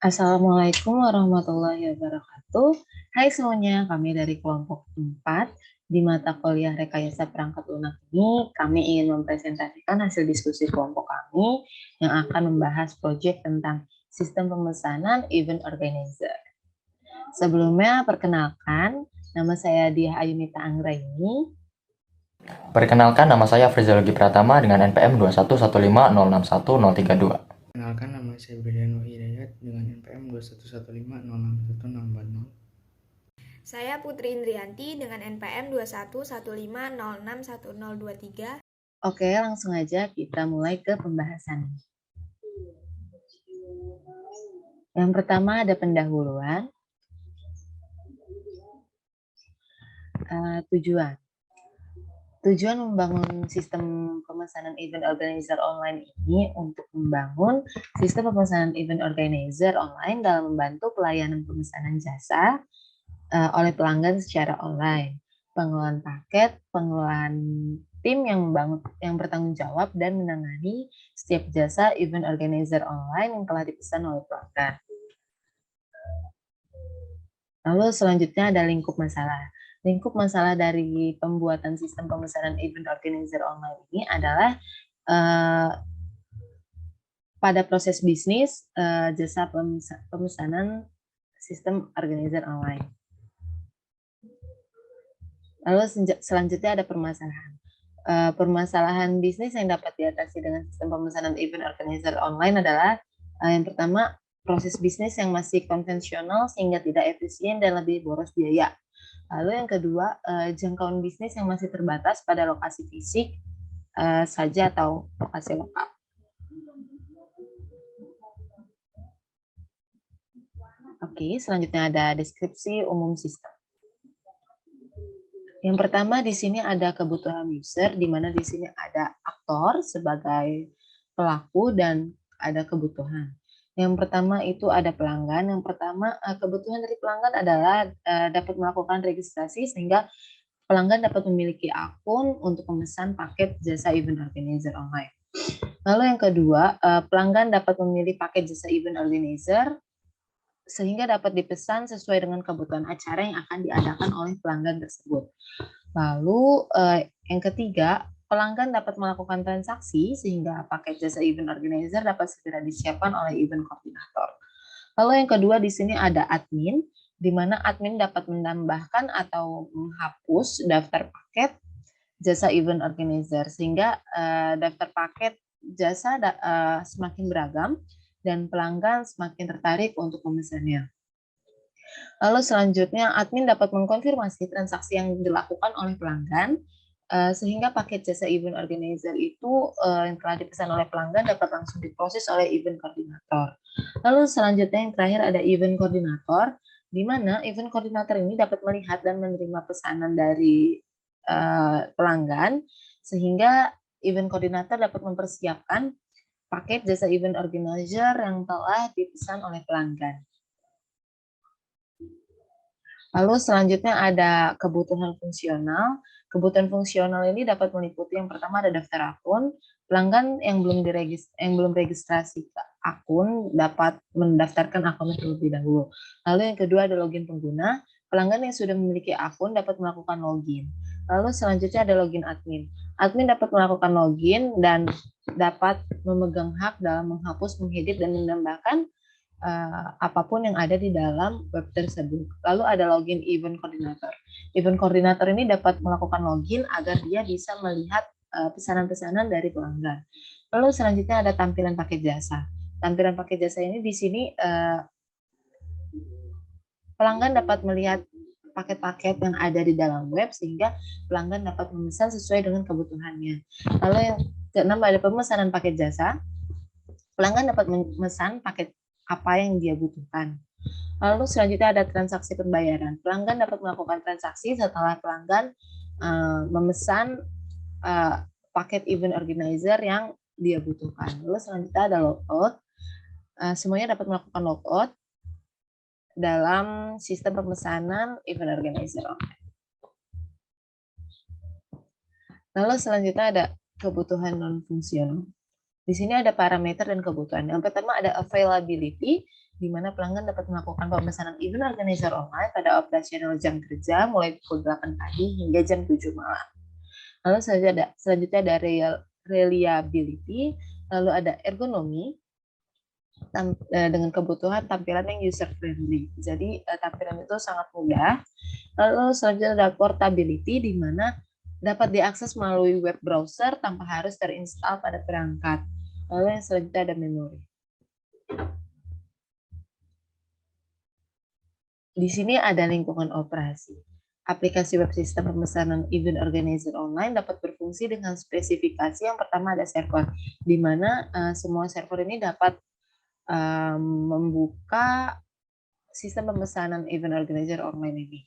Assalamualaikum warahmatullahi wabarakatuh. Hai semuanya, kami dari kelompok 4 di mata kuliah Rekayasa Perangkat Lunak ini, kami ingin mempresentasikan hasil diskusi kelompok kami yang akan membahas proyek tentang sistem pemesanan event organizer. Sebelumnya, perkenalkan, nama saya Diah Ayunita Anggraini. Perkenalkan, nama saya Frizal Pratama dengan NPM 21150611032. Perkenalkan, nama saya Briano Hidayat dengan NPM 21150616040. Saya Putri Indrianti dengan NPM 2115061023. Oke, langsung aja kita mulai ke pembahasan. Yang pertama ada pendahuluan. Tujuan membangun sistem pemesanan event organizer online ini untuk membangun sistem pemesanan event organizer online dalam membantu pelayanan pemesanan jasa oleh pelanggan secara online, pengelolaan paket, pengelolaan tim yang bertanggung jawab dan menangani setiap jasa event organizer online yang telah dipesan oleh pelanggan. Lalu selanjutnya ada lingkup masalah. Lingkup masalah dari pembuatan sistem pemesanan event organizer online ini adalah pada proses bisnis jasa pemesanan sistem organizer online. Lalu selanjutnya ada permasalahan. Permasalahan bisnis yang dapat diatasi dengan sistem pemesanan event organizer online adalah yang pertama, proses bisnis yang masih konvensional sehingga tidak efisien dan lebih boros biaya. Lalu yang kedua, jangkauan bisnis yang masih terbatas pada lokasi fisik saja atau lokasi lokal. Oke, selanjutnya ada deskripsi umum sistem. Yang pertama di sini ada kebutuhan user, di mana di sini ada aktor sebagai pelaku dan ada kebutuhan. Yang pertama itu ada pelanggan. Yang pertama kebutuhan dari pelanggan adalah dapat melakukan registrasi sehingga pelanggan dapat memiliki akun untuk memesan paket jasa event organizer online. Lalu yang kedua, pelanggan dapat memilih paket jasa event organizer sehingga dapat dipesan sesuai dengan kebutuhan acara yang akan diadakan oleh pelanggan tersebut. Lalu yang ketiga, pelanggan dapat melakukan transaksi sehingga paket jasa event organizer dapat segera disiapkan oleh event koordinator. Lalu yang kedua di sini ada admin, di mana admin dapat menambahkan atau menghapus daftar paket jasa event organizer sehingga daftar paket jasa semakin beragam dan pelanggan semakin tertarik untuk memesannya. Lalu selanjutnya admin dapat mengkonfirmasi transaksi yang dilakukan oleh pelanggan sehingga paket jasa event organizer itu yang telah dipesan oleh pelanggan dapat langsung diproses oleh event koordinator. Lalu selanjutnya yang terakhir ada event koordinator, di mana event koordinator ini dapat melihat dan menerima pesanan dari pelanggan sehingga event koordinator dapat mempersiapkan paket jasa event organizer yang telah dipesan oleh pelanggan. Lalu selanjutnya ada kebutuhan fungsional. Kebutuhan fungsional ini dapat meliputi yang pertama ada daftar akun. Pelanggan yang belum registrasi akun dapat mendaftarkan akun terlebih dahulu. Lalu yang kedua ada login pengguna. Pelanggan yang sudah memiliki akun dapat melakukan login. Lalu selanjutnya ada login admin. Admin dapat melakukan login dan dapat memegang hak dalam menghapus, mengedit, dan menambahkan apapun yang ada di dalam web tersebut. Lalu ada login event koordinator. Event koordinator ini dapat melakukan login agar dia bisa melihat pesanan-pesanan dari pelanggan. Lalu selanjutnya ada tampilan paket jasa. Tampilan paket jasa ini di sini pelanggan dapat melihat paket-paket yang ada di dalam web sehingga pelanggan dapat memesan sesuai dengan kebutuhannya. Lalu yang keenam ada pemesanan paket jasa. Pelanggan dapat memesan paket apa yang dia butuhkan. Lalu selanjutnya ada transaksi pembayaran. Pelanggan dapat melakukan transaksi setelah pelanggan memesan paket event organizer yang dia butuhkan. Lalu selanjutnya ada logout. Semuanya dapat melakukan logout dalam sistem pemesanan event organizer online. Lalu selanjutnya ada kebutuhan non-fungsional. Di sini ada parameter dan kebutuhan. Yang pertama ada availability, di mana pelanggan dapat melakukan pemesanan event organizer online pada operasional jam kerja mulai pukul 8 pagi hingga jam 7 malam. Lalu selanjutnya ada reliability, lalu ada ergonomi, dengan kebutuhan tampilan yang user friendly. Jadi tampilan itu sangat mudah. Lalu selanjutnya ada portability, di mana dapat diakses melalui web browser tanpa harus terinstall pada perangkat. Lalu yang selanjutnya ada memori. Di sini ada lingkungan operasi. Aplikasi web sistem pemesanan event organizer online dapat berfungsi dengan spesifikasi yang pertama ada server, di mana semua server ini dapat membuka sistem pemesanan event organizer online ini.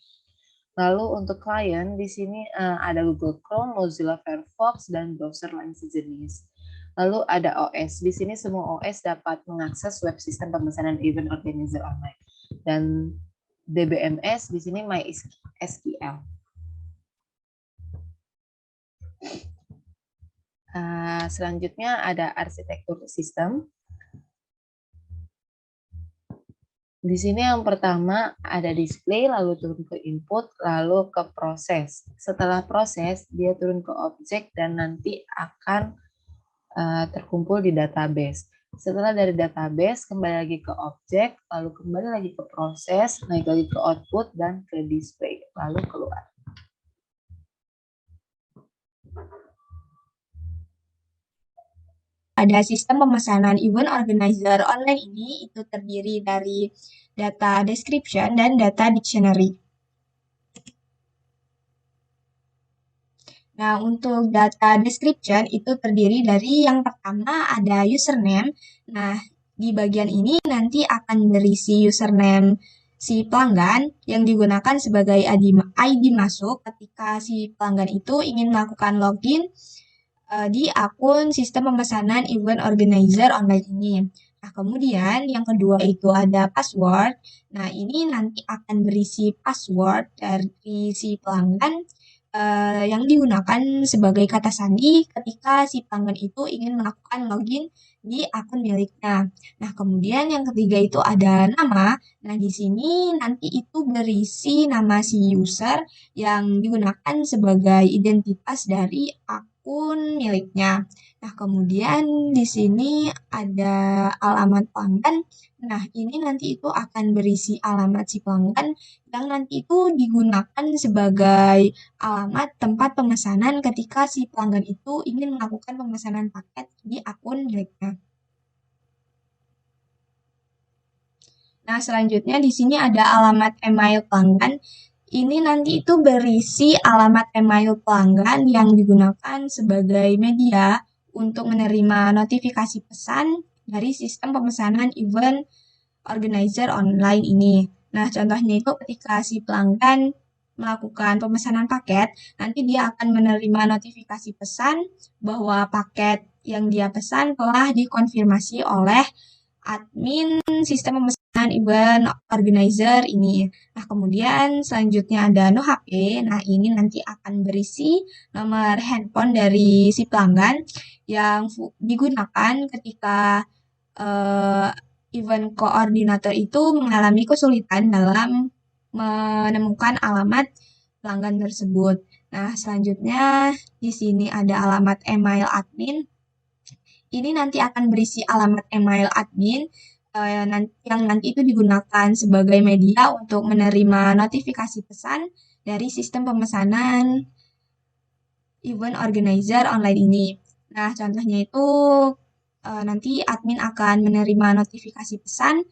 Lalu untuk klien di sini ada Google Chrome, Mozilla Firefox, dan browser lain sejenis. Lalu ada OS. Di sini semua OS dapat mengakses web sistem pemesanan event organizer online. Dan DBMS di sini MySQL. Selanjutnya ada arsitektur sistem. Di sini yang pertama ada display, lalu turun ke input, lalu ke proses. Setelah proses, dia turun ke objek dan nanti akan terkumpul di database. Setelah dari database, kembali lagi ke objek, lalu kembali lagi ke proses, naik lagi ke output, dan ke display, lalu keluar. Pada sistem pemesanan event organizer online ini itu terdiri dari data description dan data dictionary. Nah, untuk data description itu terdiri dari yang pertama ada username. Nah, di bagian ini nanti akan berisi username si pelanggan yang digunakan sebagai ID masuk ketika si pelanggan itu ingin melakukan login di akun sistem pemesanan event organizer online ini. Nah, kemudian yang kedua itu ada password. Nah, ini nanti akan berisi password dari si pelanggan yang digunakan sebagai kata sandi ketika si pelanggan itu ingin melakukan login di akun miliknya. Nah, kemudian yang ketiga itu ada nama. Nah, di sini nanti itu berisi nama si user yang digunakan sebagai identitas dari akun miliknya. Nah, kemudian di sini ada alamat pelanggan. Nah, ini nanti itu akan berisi alamat si pelanggan yang nanti itu digunakan sebagai alamat tempat pemesanan ketika si pelanggan itu ingin melakukan pemesanan paket di akun miliknya. Nah, selanjutnya di sini ada alamat email pelanggan. Ini nanti itu berisi alamat email pelanggan yang digunakan sebagai media untuk menerima notifikasi pesan dari sistem pemesanan event organizer online ini. Nah, contohnya itu ketika si pelanggan melakukan pemesanan paket, nanti dia akan menerima notifikasi pesan bahwa paket yang dia pesan telah dikonfirmasi oleh admin sistem pemesanan event organizer ini. Nah, kemudian selanjutnya ada no HP. Nah, ini nanti akan berisi nomor handphone dari si pelanggan yang digunakan ketika event koordinator itu mengalami kesulitan dalam menemukan alamat pelanggan tersebut. Nah, selanjutnya di sini ada alamat email admin. Ini nanti akan berisi alamat email admin yang nanti itu digunakan sebagai media untuk menerima notifikasi pesan dari sistem pemesanan event organizer online ini. Nah, contohnya itu nanti admin akan menerima notifikasi pesan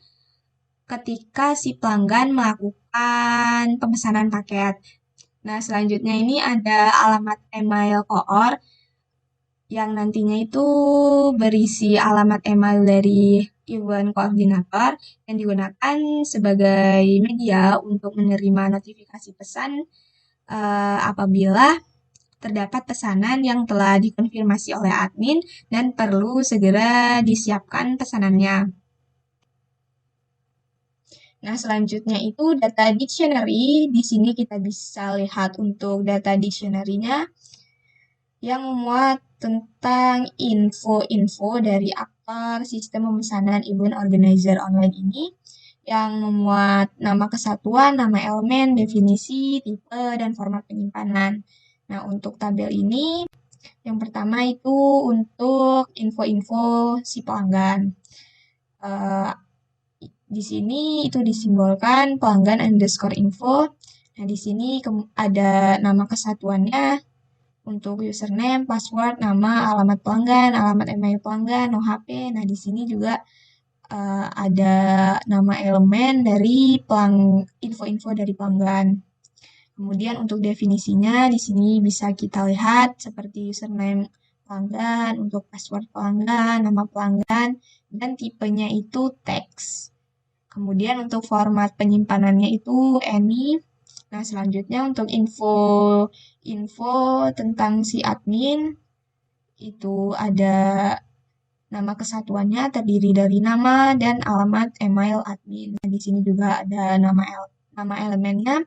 ketika si pelanggan melakukan pemesanan paket. Nah, selanjutnya ini ada alamat email koor yang nantinya itu berisi alamat email dari event koordinator yang digunakan sebagai media untuk menerima notifikasi pesan apabila terdapat pesanan yang telah dikonfirmasi oleh admin dan perlu segera disiapkan pesanannya. Nah, selanjutnya itu data dictionary. Di sini kita bisa lihat untuk data dictionary-nya yang memuat tentang info-info dari aktor sistem pemesanan event organizer online ini. yang memuat nama kesatuan, nama elemen, definisi, tipe, dan format penyimpanan. Nah, untuk tabel ini, yang pertama itu untuk info-info si pelanggan. Di sini itu disimbolkan pelanggan underscore info. Nah, di sini ada nama kesatuannya untuk username, password, nama, alamat pelanggan, alamat email pelanggan, no HP. Nah, di sini juga ada nama elemen dari info-info dari pelanggan. Kemudian untuk definisinya di sini bisa kita lihat seperti username pelanggan, untuk password pelanggan, nama pelanggan, dan tipenya itu teks. Kemudian untuk format penyimpanannya itu any. Nah, selanjutnya untuk info tentang si admin itu ada nama kesatuannya terdiri dari nama dan alamat email admin. Nah, di sini juga ada nama elemennya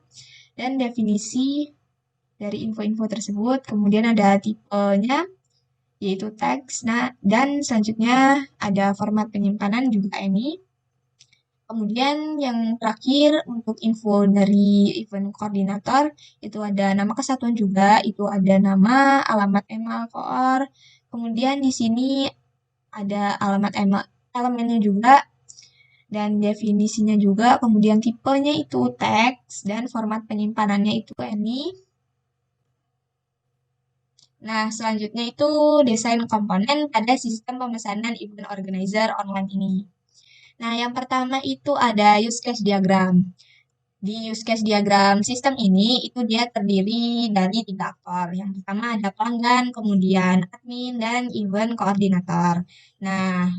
dan definisi dari info-info tersebut. Kemudian ada tipenya yaitu teks. Nah, dan selanjutnya ada format penyimpanan juga any. Kemudian yang terakhir untuk info dari event koordinator itu ada nama kesatuan juga, itu ada nama, alamat email koor. Kemudian di sini ada alamat email elemennya juga dan definisinya juga. Kemudian tipenya itu teks dan format penyimpanannya itu any. Nah, selanjutnya itu desain komponen pada sistem pemesanan event organizer online ini. Nah, yang pertama itu ada use case diagram. Di use case diagram sistem ini, itu dia terdiri dari 3 aktor. Yang pertama ada pelanggan, kemudian admin, dan event koordinator. Nah,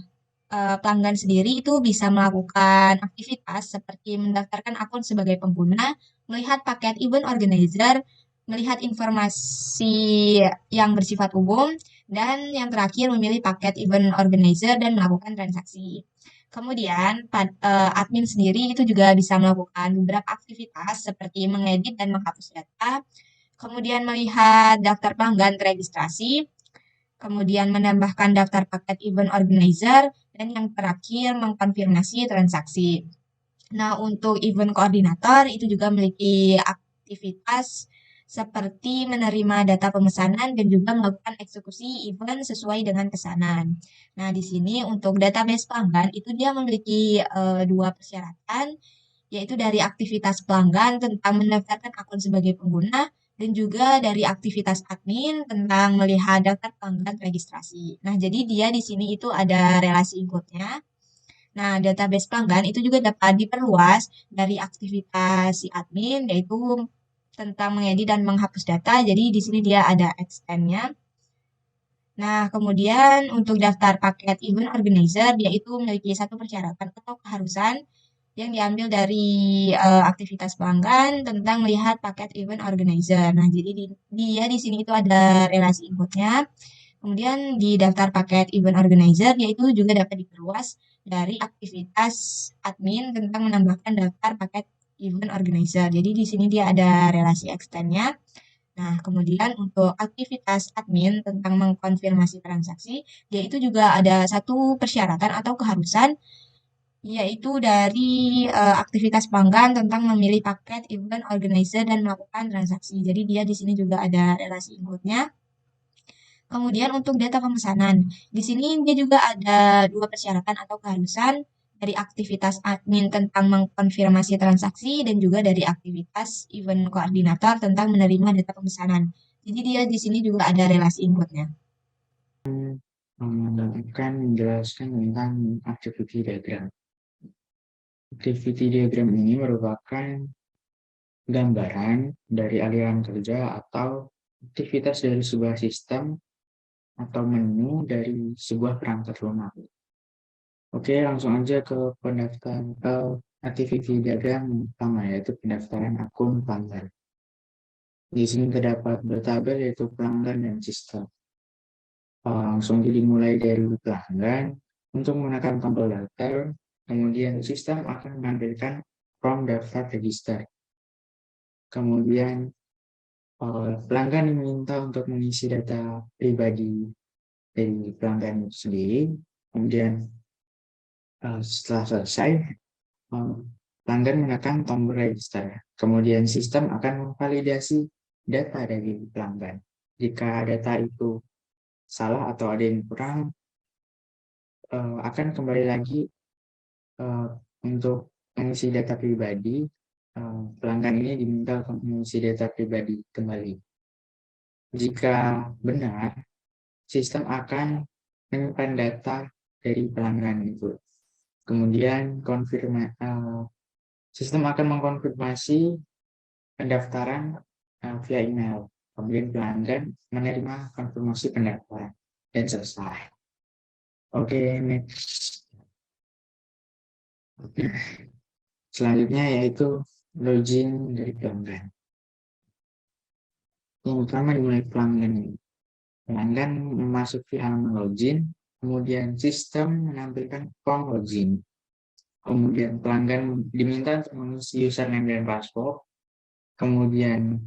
pelanggan sendiri itu bisa melakukan aktivitas seperti mendaftarkan akun sebagai pengguna, melihat paket event organizer, melihat informasi yang bersifat umum, dan yang terakhir memilih paket event organizer dan melakukan transaksi. Kemudian, admin sendiri itu juga bisa melakukan beberapa aktivitas seperti mengedit dan menghapus data, kemudian melihat daftar pelanggan teregistrasi, kemudian menambahkan daftar paket event organizer, dan yang terakhir mengkonfirmasi transaksi. Nah, untuk event koordinator itu juga memiliki aktivitas seperti menerima data pemesanan dan juga melakukan eksekusi event sesuai dengan pesanan. Nah, di sini untuk database pelanggan itu dia memiliki 2 persyaratan, yaitu dari aktivitas pelanggan tentang mendaftarkan akun sebagai pengguna dan juga dari aktivitas admin tentang melihat daftar pelanggan registrasi. Nah, jadi dia di sini itu ada relasi include-nya. Nah, database pelanggan itu juga dapat diperluas dari aktivitas si admin, yaitu tentang mengedit dan menghapus data. Jadi di sini dia ada extend-nya. Nah, kemudian untuk daftar paket event organizer, dia itu memiliki satu persyaratan atau keharusan yang diambil dari aktivitas pelanggan tentang melihat paket event organizer. Nah, jadi dia di sini itu ada relasi inputnya. Kemudian di daftar paket event organizer, yaitu juga dapat diperluas dari aktivitas admin tentang menambahkan daftar paket event organizer. Jadi di sini dia ada relasi extend-nya. Nah, kemudian untuk aktivitas admin tentang mengkonfirmasi transaksi, yaitu juga ada satu persyaratan atau keharusan, yaitu dari aktivitas pelanggan tentang memilih paket event organizer dan melakukan transaksi. Jadi dia di sini juga ada relasi include-nya. Kemudian untuk data pemesanan, di sini dia juga ada 2 persyaratan atau keharusan dari aktivitas admin tentang mengkonfirmasi transaksi dan juga dari aktivitas event koordinator tentang menerima data pemesanan. Jadi dia di sini juga ada relasi include-nya. Akan menjelaskan tentang activity diagram. Activity diagram ini merupakan gambaran dari aliran kerja atau aktivitas dari sebuah sistem atau menu dari sebuah perangkat lunak. Oke, langsung aja ke pendaftaran activity diagram pertama, yaitu pendaftaran akun pelanggan. Di sini terdapat bertabel yaitu pelanggan dan sistem. Langsung dimulai dari pelanggan untuk menggunakan tombol daftar, kemudian sistem akan menampilkan form daftar register. Kemudian pelanggan diminta untuk mengisi data pribadi dari pelanggan itu sendiri. Kemudian setelah selesai, pelanggan menekan tombol register. Kemudian sistem akan memvalidasi data dari pelanggan. Jika data itu salah atau ada yang kurang, akan kembali lagi untuk mengisi data pribadi. Pelanggan ini diminta untuk mengisi data pribadi kembali. Jika benar, sistem akan menyimpan data dari pelanggan itu. Kemudian sistem akan mengkonfirmasi pendaftaran via email. Kemudian pelanggan menerima konfirmasi pendaftaran dan selesai. Oke, next. Selanjutnya yaitu login dari pelanggan. Yang pertama dimulai pelanggan. Pelanggan memasuki halaman login, kemudian sistem menampilkan form login. Kemudian pelanggan diminta untuk mengisi username dan password. Kemudian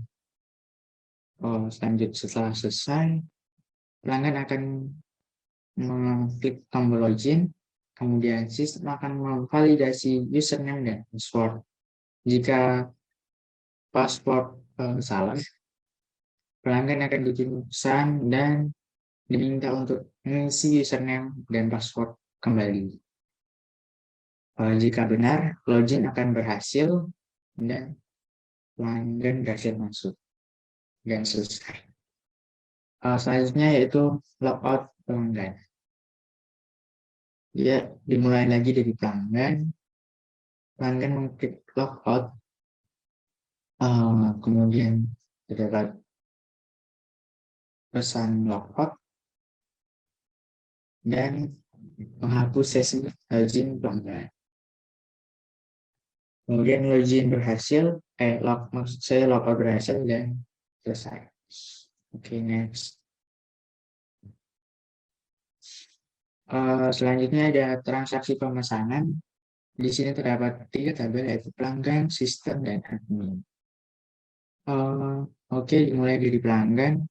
setelah selesai, pelanggan akan mengklik tombol login, kemudian sistem akan memvalidasi username dan password. Jika password salah, pelanggan akan dikirim pesan dan diminta untuk mengisi username dan password kembali. Jika benar, login akan berhasil dan pelanggan berhasil masuk dan selesai. Selanjutnya yaitu logout pelanggan. Dia dimulai lagi dari pelanggan. Pelanggan mengklik logout, kemudian terdapat pesan logout dan menghapus sesi login pelanggan. Kemudian login berhasil, maksud saya logout berhasil dan selesai. Oke, next. Selanjutnya ada transaksi pemesanan. Di sini terdapat 3 tabel yaitu pelanggan, sistem, dan admin. Oke, dimulai dari pelanggan.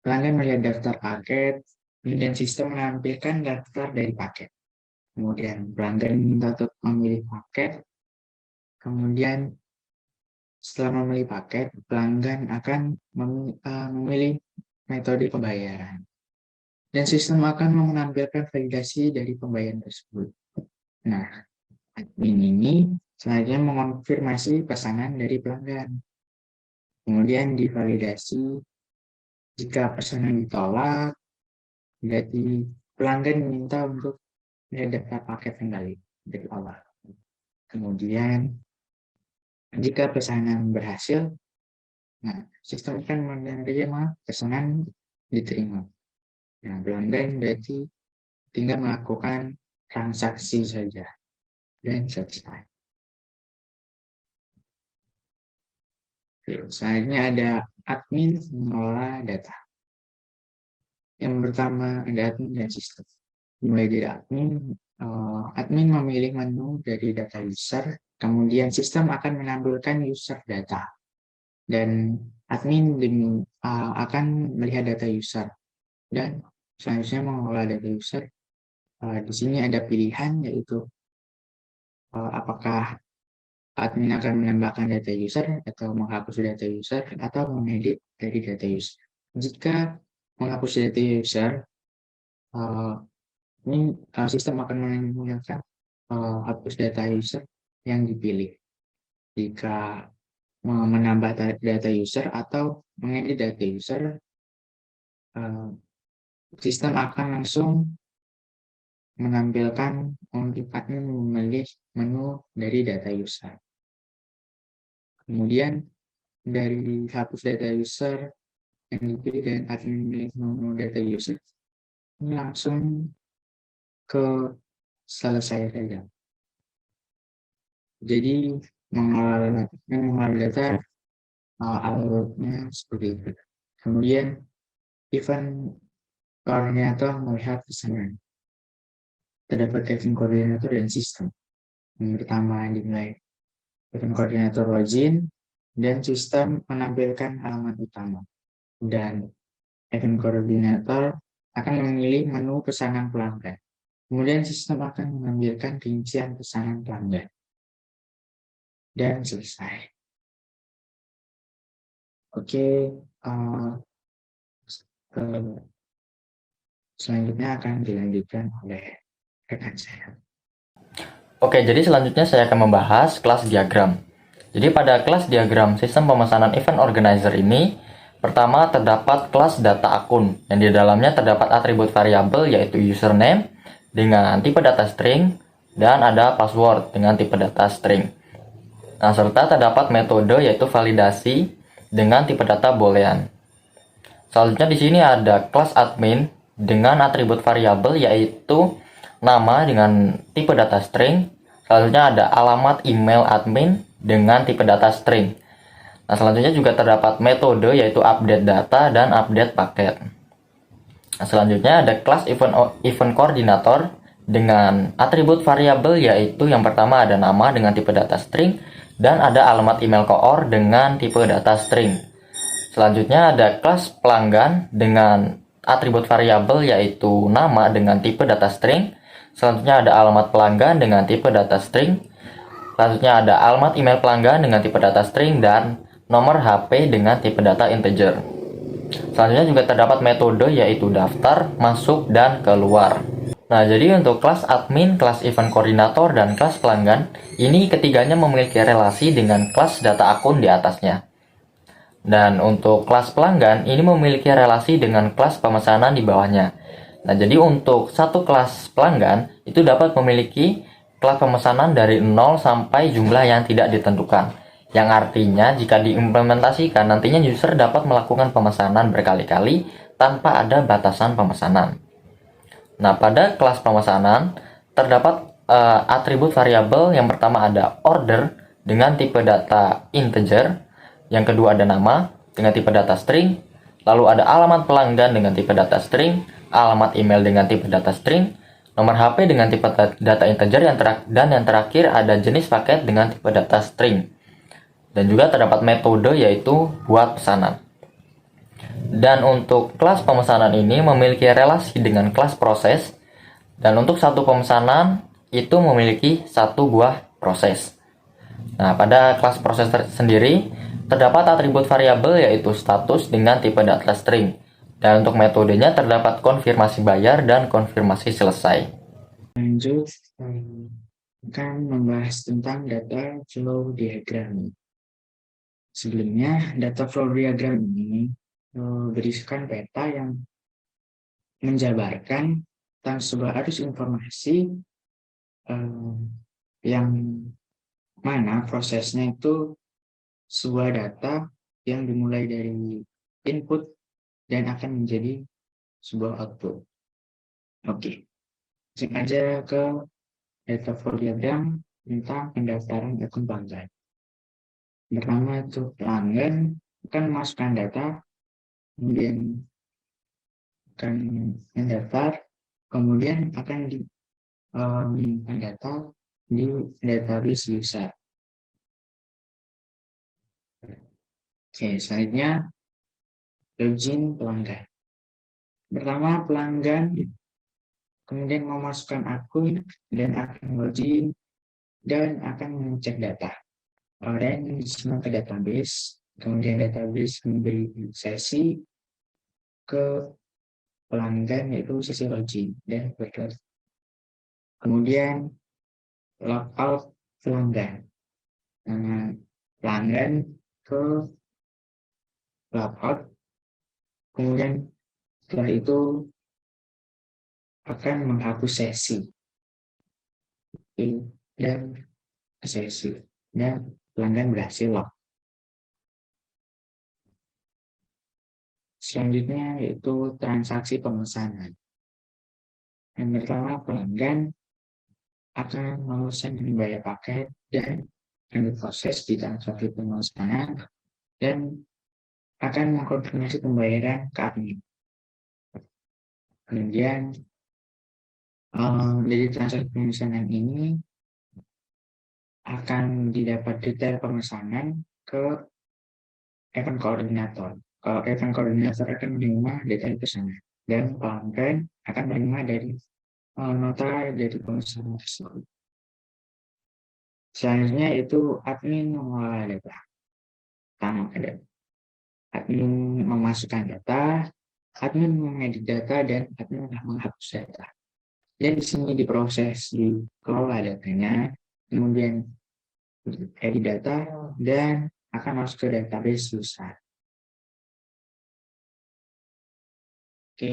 Pelanggan melihat daftar paket, kemudian sistem menampilkan daftar dari paket. Kemudian pelanggan diminta untuk memilih paket. Kemudian setelah memilih paket, pelanggan akan memilih metode pembayaran. Dan sistem akan menampilkan validasi dari pembayaran tersebut. Nah, admin ini selanjutnya mengonfirmasi pesanan dari pelanggan. Kemudian divalidasi. Jika pesanan ditolak, berarti pelanggan diminta untuk mendaftar paket kembali dari awal. Kemudian, jika pesanan berhasil, sistem akan menerima pesanan diterima. Nah, pelanggan berarti tinggal melakukan transaksi saja dan selesai. Selanjutnya ada admin mengelola data. Yang pertama ada admin dan sistem. Mulai dari admin memilih menu dari data user, kemudian sistem akan menampilkan user data. Dan admin akan melihat data user. Dan selanjutnya mengelola data user. Di sini ada pilihan yaitu apakah admin akan menambahkan data user atau menghapus data user atau mengedit dari data user. Jika menghapus data user, ini sistem akan menggunakan hapus data user yang dipilih. Jika menambah data user atau mengedit data user, sistem akan langsung menampilkan untuk admin memilih menu dari data user. Kemudian dari hapus data user yang dipilih dan admin memilih menu data user, ini langsung ke selesai saja. Jadi mengolah data alurnya seperti itu. Kemudian event koordinator melihat pesanan. Terdapat event koordinator dan sistem. Yang pertama dimulai event koordinator login dan sistem menampilkan halaman utama. Dan event koordinator akan memilih menu pesanan pelanggan. Kemudian sistem akan mengambilkan rincian pesanan pelanggan. Dan selesai. Oke, selanjutnya akan dilanjutkan oleh rekan saya. Oke, jadi selanjutnya saya akan membahas kelas diagram. Jadi pada kelas diagram sistem pemesanan event organizer ini, pertama terdapat kelas data akun, yang di dalamnya terdapat atribut variabel yaitu username dengan tipe data string, dan ada password dengan tipe data string. Nah, serta terdapat metode yaitu validasi dengan tipe data boolean. Selanjutnya di sini ada kelas admin dengan atribut variabel yaitu nama dengan tipe data string. Selanjutnya ada alamat email admin dengan tipe data string. Nah, selanjutnya juga terdapat metode yaitu update data dan update paket. Nah, selanjutnya ada kelas event coordinator dengan atribut variabel yaitu yang pertama ada nama dengan tipe data string dan ada alamat email koor dengan tipe data string. Selanjutnya ada kelas pelanggan dengan atribut variabel yaitu nama dengan tipe data string. Selanjutnya ada alamat pelanggan dengan tipe data string. Selanjutnya ada alamat email pelanggan dengan tipe data string dan nomor HP dengan tipe data integer. Selanjutnya juga terdapat metode yaitu daftar, masuk, dan keluar. Nah, jadi untuk kelas admin, kelas event koordinator, dan kelas pelanggan, ini ketiganya memiliki relasi dengan kelas data akun di atasnya. Dan untuk kelas pelanggan, ini memiliki relasi dengan kelas pemesanan di bawahnya. Nah, jadi untuk satu kelas pelanggan, itu dapat memiliki kelas pemesanan dari 0 sampai jumlah yang tidak ditentukan. Yang artinya, jika diimplementasikan, nantinya user dapat melakukan pemesanan berkali-kali tanpa ada batasan pemesanan. Nah, pada kelas pemesanan, terdapat atribut variabel. Yang pertama ada order dengan tipe data integer. Yang kedua ada nama dengan tipe data string. Lalu ada alamat pelanggan dengan tipe data string, alamat email dengan tipe data string, nomor HP dengan tipe data integer, dan yang terakhir ada jenis paket dengan tipe data string. Dan juga terdapat metode yaitu buat pesanan. Dan untuk kelas pemesanan ini memiliki relasi dengan kelas proses. Dan untuk satu pemesanan itu memiliki satu buah proses. Nah, pada kelas proses sendiri terdapat atribut variabel yaitu status dengan tipe data string. Dan untuk metodenya terdapat konfirmasi bayar dan konfirmasi selesai. Lanjut, akan membahas tentang data flow diagram. Sebelumnya, data flow diagram ini berisikan peta yang menjabarkan tentang sebuah arus informasi yang mana prosesnya itu sebuah data yang dimulai dari input dan akan menjadi sebuah output. Oke, langsung aja ke data flow diagram tentang pendaftaran akun pelanggan. Pertama itu pelanggan akan memasukkan data, kemudian akan mendaftar, kemudian akan menyimpan data di database user. Oke, selanjutnya login pelanggan. Pertama pelanggan kemudian memasukkan akun dan akan login dan akan mengecek data. Dan semua ke database, kemudian database memberi sesi ke pelanggan yaitu sesi login dan backup. Kemudian logout pelanggan. Pelanggan ke logout, kemudian setelah itu akan menghapus sesi dan sesi dan pelanggan berhasil log. Selanjutnya yaitu transaksi pemesanan. Yang pertama pelanggan akan memesan dan membayar paket dan diproses di transaksi pemesanan dan akan mengkonfirmasi pembayaran ke admin. Kemudian dari transaksi pemesanan ini akan didapat detail pemesanan ke event koordinator. Kalau event koordinator akan menerima detail pesanan dan pelanggan akan menerima dari nota dari pemesanan tersebut. Selanjutnya itu admin mengolah data. Pertama ada admin memasukkan data, admin mengedit data, dan admin menghapus data. Dan di sini diproses, dikelola datanya, kemudian edit data, dan akan masuk ke database user. Oke,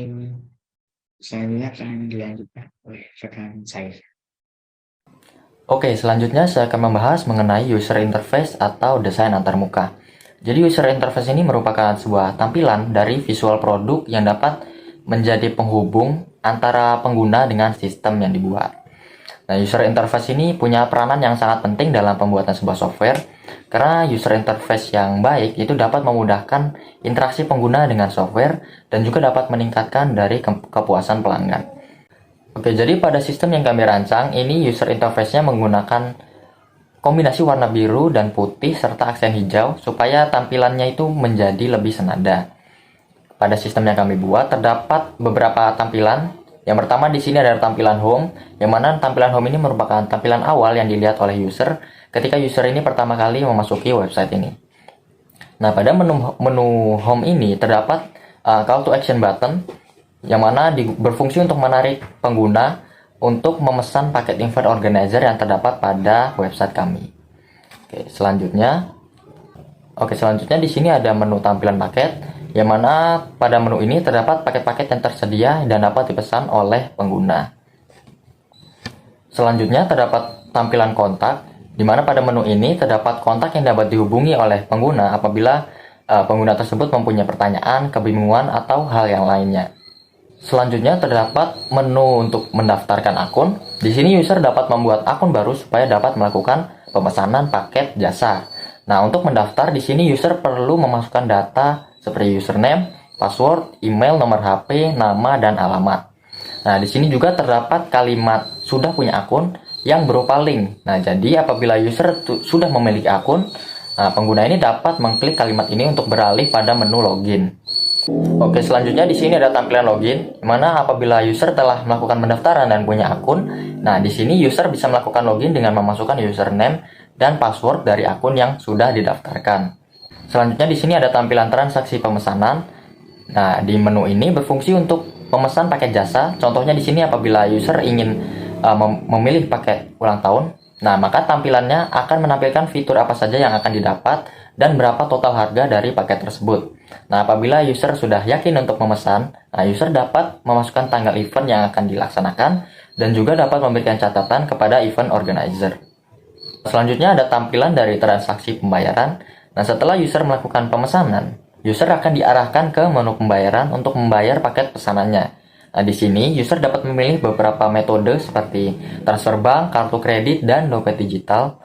selanjutnya akan dilanjutkan oleh rekan saya. Oke, selanjutnya saya akan membahas mengenai user interface atau desain antarmuka. Jadi user interface ini merupakan sebuah tampilan dari visual produk yang dapat menjadi penghubung antara pengguna dengan sistem yang dibuat. Nah, user interface ini punya peranan yang sangat penting dalam pembuatan sebuah software, karena user interface yang baik itu dapat memudahkan interaksi pengguna dengan software dan juga dapat meningkatkan dari kepuasan pelanggan. Oke, jadi pada sistem yang kami rancang, ini user interface-nya menggunakan kombinasi warna biru dan putih serta aksen hijau supaya tampilannya itu menjadi lebih senada. Pada sistem yang kami buat terdapat beberapa tampilan. Yang pertama di sini ada tampilan home, yang mana tampilan home ini merupakan tampilan awal yang dilihat oleh user ketika user ini pertama kali memasuki website ini. Nah, pada menu home ini terdapat call to action button, yang mana berfungsi untuk menarik pengguna untuk memesan paket event organizer yang terdapat pada website kami. Oke, selanjutnya di sini ada menu tampilan paket, yang mana pada menu ini terdapat paket-paket yang tersedia dan dapat dipesan oleh pengguna. Selanjutnya terdapat tampilan kontak, di mana pada menu ini terdapat kontak yang dapat dihubungi oleh pengguna apabila pengguna tersebut mempunyai pertanyaan, kebingungan, atau hal yang lainnya. Selanjutnya terdapat menu untuk mendaftarkan akun. Di sini user dapat membuat akun baru supaya dapat melakukan pemesanan paket jasa. Nah, untuk mendaftar di sini user perlu memasukkan data seperti username, password, email, nomor HP, nama, dan alamat. Nah, di sini juga terdapat kalimat sudah punya akun yang berupa link. Nah, jadi apabila user sudah memiliki akun, pengguna ini dapat mengklik kalimat ini untuk beralih pada menu login. Oke, selanjutnya di sini ada tampilan login, di mana apabila user telah melakukan pendaftaran dan punya akun, nah di sini user bisa melakukan login dengan memasukkan username dan password dari akun yang sudah didaftarkan. Selanjutnya di sini ada tampilan transaksi pemesanan. Nah, di menu ini berfungsi untuk pemesan paket jasa. Contohnya di sini apabila user ingin memilih paket ulang tahun, nah maka tampilannya akan menampilkan fitur apa saja yang akan didapat dan berapa total harga dari paket tersebut. Nah, apabila user sudah yakin untuk memesan, nah user dapat memasukkan tanggal event yang akan dilaksanakan dan juga dapat memberikan catatan kepada event organizer. Selanjutnya ada tampilan dari transaksi pembayaran. Nah, setelah user melakukan pemesanan, user akan diarahkan ke menu pembayaran untuk membayar paket pesanannya. Nah, di sini user dapat memilih beberapa metode seperti transfer bank, kartu kredit, dan dompet digital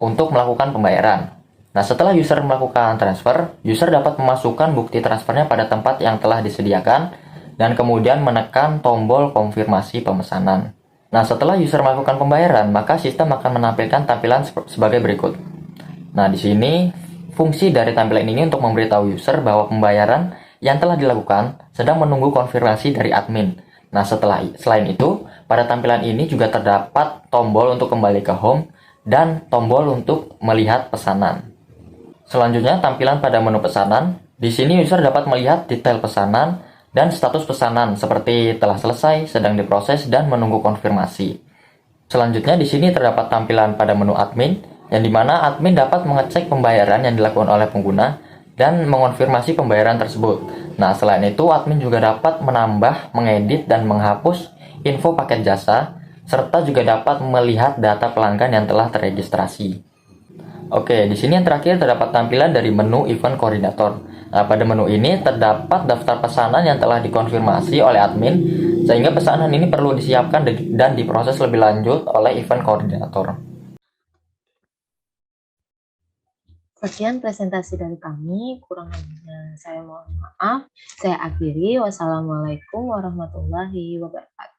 untuk melakukan pembayaran. Nah, setelah user melakukan transfer, user dapat memasukkan bukti transfernya pada tempat yang telah disediakan dan kemudian menekan tombol konfirmasi pemesanan. Nah, setelah user melakukan pembayaran, maka sistem akan menampilkan tampilan sebagai berikut. Nah, di sini fungsi dari tampilan ini untuk memberitahu user bahwa pembayaran yang telah dilakukan sedang menunggu konfirmasi dari admin. Nah, selain itu, pada tampilan ini juga terdapat tombol untuk kembali ke home dan tombol untuk melihat pesanan. Selanjutnya, tampilan pada menu pesanan. Di sini user dapat melihat detail pesanan dan status pesanan seperti telah selesai, sedang diproses, dan menunggu konfirmasi. Selanjutnya, di sini terdapat tampilan pada menu admin, yang dimana admin dapat mengecek pembayaran yang dilakukan oleh pengguna dan mengonfirmasi pembayaran tersebut. Nah, selain itu, admin juga dapat menambah, mengedit, dan menghapus info paket jasa, serta juga dapat melihat data pelanggan yang telah terregistrasi. Oke, di sini yang terakhir terdapat tampilan dari menu event koordinator. Nah, pada menu ini terdapat daftar pesanan yang telah dikonfirmasi oleh admin, sehingga pesanan ini perlu disiapkan dan diproses lebih lanjut oleh event koordinator. Sekian presentasi dari kami, kurang lebihnya saya mohon maaf. Saya akhiri. Wassalamualaikum warahmatullahi wabarakatuh.